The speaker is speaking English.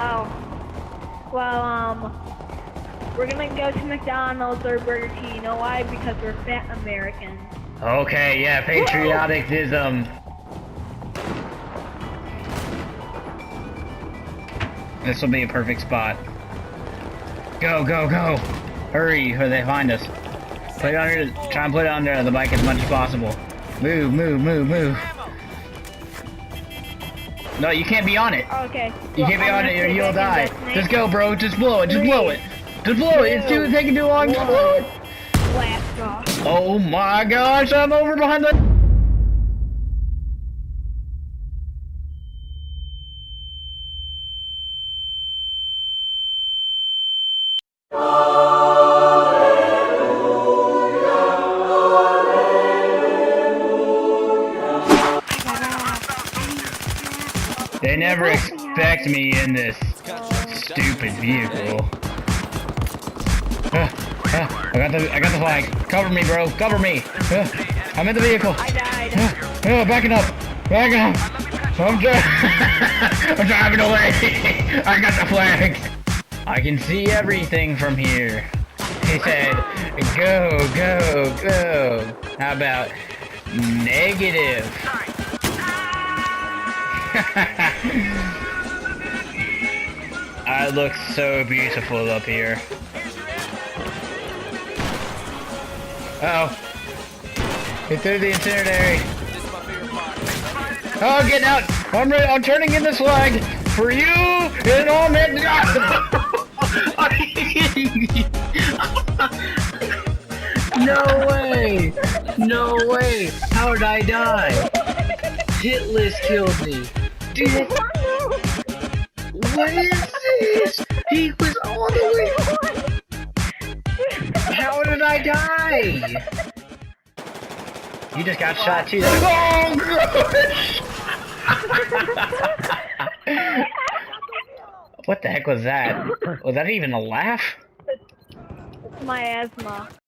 Oh. Well, we're gonna go to McDonald's or Burger King. You know why? Because we're fat Americans. Okay, yeah, patrioticism. This will be a perfect spot. Go, go, go! Hurry, or they find us. Put it under. Try and put it under the bike as much as possible. Move, move, move, move. No, you can't be on it. Okay. You can't be on it or you'll die. Just go, bro. Just blow it. Just blow it. Just blow it. It's taking too long. Just blow it. Blast off. Oh my gosh, I'm over behind the... They never expect me in this stupid vehicle. I got the flag. Cover me, bro. Cover me. I'm in the vehicle. I died. Backing up. Backing up. I'm driving away. I got the flag. I can see everything from here. He said, go, go, go. How about negative? I look so beautiful up here. Uh-oh. Get through the incendiary. Oh, getting out. I'm ready. I'm turning in this flag for you and all men. Are you kidding me? No way. No way. How did I die? Hitless killed me. Dude. What is this? He was all the way. How did I die? You just got shot too. Oh gosh! What the heck was that? Was that even a laugh? It's my asthma.